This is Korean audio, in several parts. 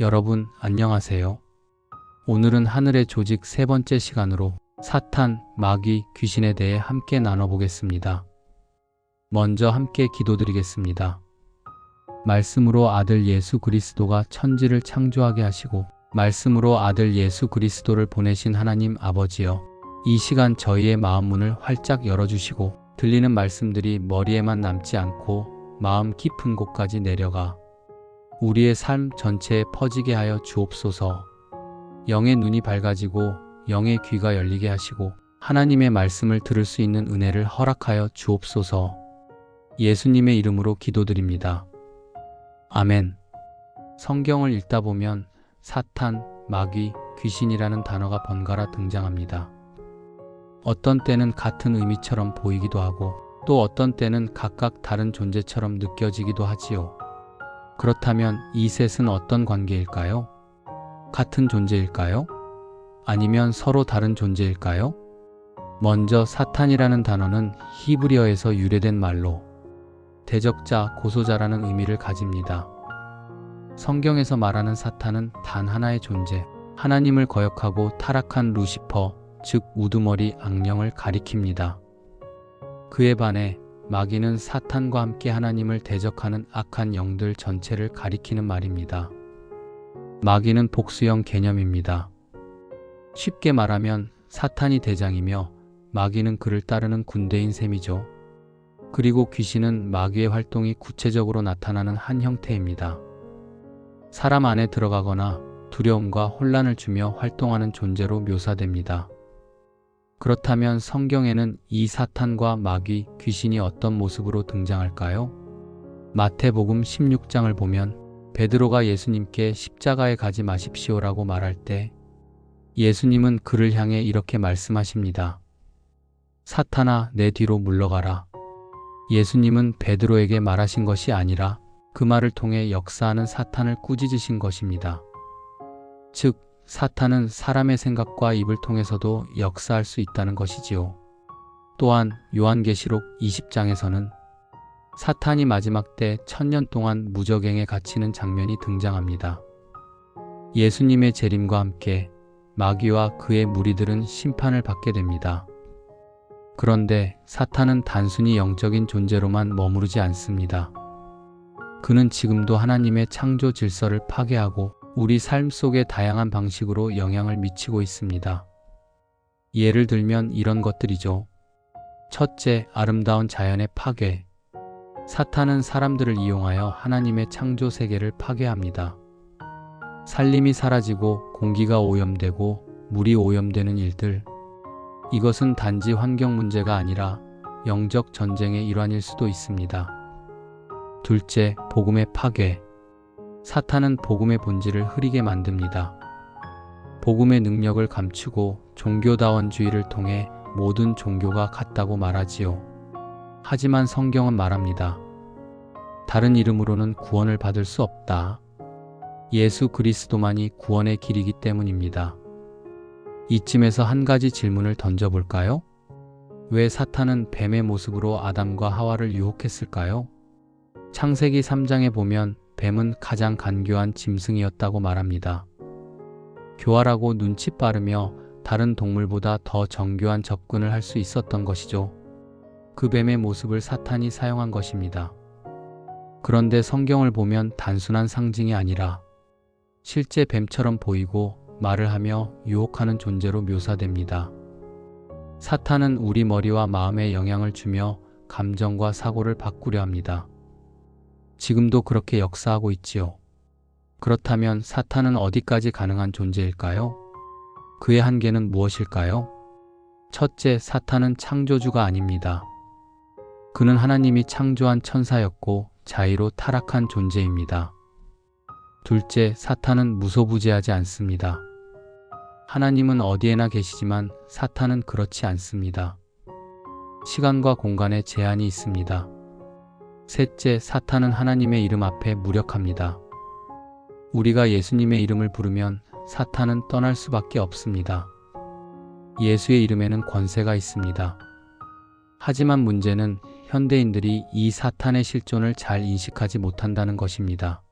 여러분, 안녕하세요. 오늘은 하늘의 조직 세 번째 시간으로 사탄, 마귀, 귀신에 대해 함께 나눠보겠습니다. 먼저 함께 기도드리겠습니다. 말씀으로 아들 예수 그리스도가 천지를 창조하게 하시고 말씀으로 아들 예수 그리스도를 보내신 하나님 아버지여, 이 시간 저희의 마음 문을 활짝 열어주시고 들리는 말씀들이 머리에만 남지 않고 마음 깊은 곳까지 내려가 우리의 삶 전체에 퍼지게 하여 주옵소서. 영의 눈이 밝아지고 영의 귀가 열리게 하시고 하나님의 말씀을 들을 수 있는 은혜를 허락하여 주옵소서. 예수님의 이름으로 기도드립니다. 아멘. 성경을 읽다 보면 사탄, 마귀, 귀신이라는 단어가 번갈아 등장합니다. 어떤 때는 같은 의미처럼 보이기도 하고 또 어떤 때는 각각 다른 존재처럼 느껴지기도 하지요. 그렇다면 이 셋은 어떤 관계일까요? 같은 존재일까요? 아니면 서로 다른 존재일까요? 먼저 사탄이라는 단어는 히브리어에서 유래된 말로 대적자, 고소자라는 의미를 가집니다. 성경에서 말하는 사탄은 단 하나의 존재, 하나님을 거역하고 타락한 루시퍼, 즉 우두머리 악령을 가리킵니다. 그에 반해 마귀는 사탄과 함께 하나님을 대적하는 악한 영들 전체를 가리키는 말입니다. 마귀는 복수형 개념입니다. 쉽게 말하면 사탄이 대장이며 마귀는 그를 따르는 군대인 셈이죠. 그리고 귀신은 마귀의 활동이 구체적으로 나타나는 한 형태입니다. 사람 안에 들어가거나 두려움과 혼란을 주며 활동하는 존재로 묘사됩니다. 그렇다면 성경에는 이 사탄과 마귀, 귀신이 어떤 모습으로 등장할까요? 마태복음 16장을 보면 베드로가 예수님께 십자가에 가지 마십시오라고 말할 때 예수님은 그를 향해 이렇게 말씀하십니다. 사탄아, 내 뒤로 물러가라. 예수님은 베드로에게 말하신 것이 아니라 그 말을 통해 역사하는 사탄을 꾸짖으신 것입니다. 즉, 사탄은 사람의 생각과 입을 통해서도 역사할 수 있다는 것이지요. 또한 요한계시록 20장에서는 사탄이 마지막 때 1000년 동안 무저갱에 갇히는 장면이 등장합니다. 예수님의 재림과 함께 마귀와 그의 무리들은 심판을 받게 됩니다. 그런데 사탄은 단순히 영적인 존재로만 머무르지 않습니다. 그는 지금도 하나님의 창조 질서를 파괴하고 우리 삶 속에 다양한 방식으로 영향을 미치고 있습니다. 예를 들면 이런 것들이죠. 첫째, 아름다운 자연의 파괴. 사탄은 사람들을 이용하여 하나님의 창조 세계를 파괴합니다. 살림이 사라지고 공기가 오염되고 물이 오염되는 일들. 이것은 단지 환경 문제가 아니라 영적 전쟁의 일환일 수도 있습니다. 둘째, 복음의 파괴. 사탄은 복음의 본질을 흐리게 만듭니다. 복음의 능력을 감추고 종교다원주의를 통해 모든 종교가 같다고 말하지요. 하지만 성경은 말합니다. 다른 이름으로는 구원을 받을 수 없다. 예수 그리스도만이 구원의 길이기 때문입니다. 이쯤에서 한 가지 질문을 던져볼까요? 왜 사탄은 뱀의 모습으로 아담과 하와를 유혹했을까요? 창세기 3장에 보면 뱀은 가장 간교한 짐승이었다고 말합니다. 교활하고 눈치 빠르며 다른 동물보다 더 정교한 접근을 할 수 있었던 것이죠. 그 뱀의 모습을 사탄이 사용한 것입니다. 그런데 성경을 보면 단순한 상징이 아니라 실제 뱀처럼 보이고 말을 하며 유혹하는 존재로 묘사됩니다. 사탄은 우리 머리와 마음에 영향을 주며 감정과 사고를 바꾸려 합니다. 지금도 그렇게 역사하고 있지요. 그렇다면 사탄은 어디까지 가능한 존재일까요? 그의 한계는 무엇일까요? 첫째, 사탄은 창조주가 아닙니다. 그는 하나님이 창조한 천사였고 자의로 타락한 존재입니다. 둘째, 사탄은 무소부재하지 않습니다. 하나님은 어디에나 계시지만 사탄은 그렇지 않습니다. 시간과 공간에 제한이 있습니다. 셋째, 사탄은 하나님의 이름 앞에 무력합니다. 우리가 예수님의 이름을 부르면 사탄은 떠날 수밖에 없습니다. 예수의 이름에는 권세가 있습니다. 하지만 문제는 현대인들이 이 사탄의 실존을 잘 인식하지 못한다는 것입니다.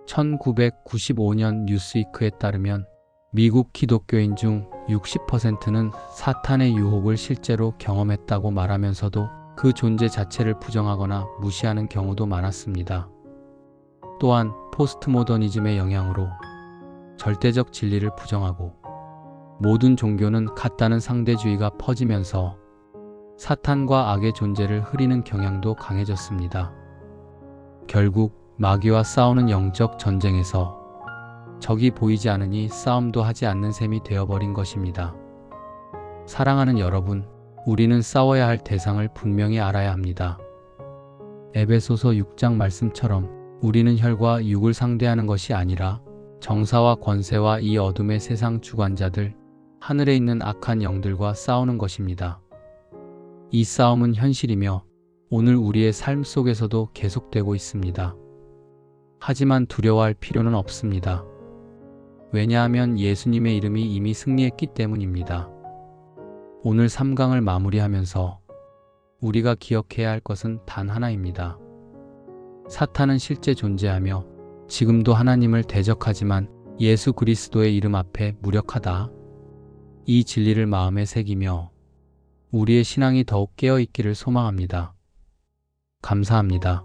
1995년 뉴스위크에 따르면 미국 기독교인 중 60%는 사탄의 유혹을 실제로 경험했다고 말하면서도 그 존재 자체를 부정하거나 무시하는 경우도 많았습니다. 또한 포스트모더니즘의 영향으로 절대적 진리를 부정하고 모든 종교는 같다는 상대주의가 퍼지면서 사탄과 악의 존재를 흐리는 경향도 강해졌습니다. 결국 마귀와 싸우는 영적 전쟁에서 적이 보이지 않으니 싸움도 하지 않는 셈이 되어버린 것입니다. 사랑하는 여러분, 우리는 싸워야 할 대상을 분명히 알아야 합니다. 에베소서 6장 말씀처럼 우리는 혈과 육을 상대하는 것이 아니라 정사와 권세와 이 어둠의 세상 주관자들, 하늘에 있는 악한 영들과 싸우는 것입니다. 이 싸움은 현실이며 오늘 우리의 삶 속에서도 계속되고 있습니다. 하지만 두려워할 필요는 없습니다. 왜냐하면 예수님의 이름이 이미 승리했기 때문입니다. 오늘 3강을 마무리하면서 우리가 기억해야 할 것은 단 하나입니다. 사탄은 실제 존재하며 지금도 하나님을 대적하지만 예수 그리스도의 이름 앞에 무력하다. 이 진리를 마음에 새기며 우리의 신앙이 더욱 깨어 있기를 소망합니다. 감사합니다.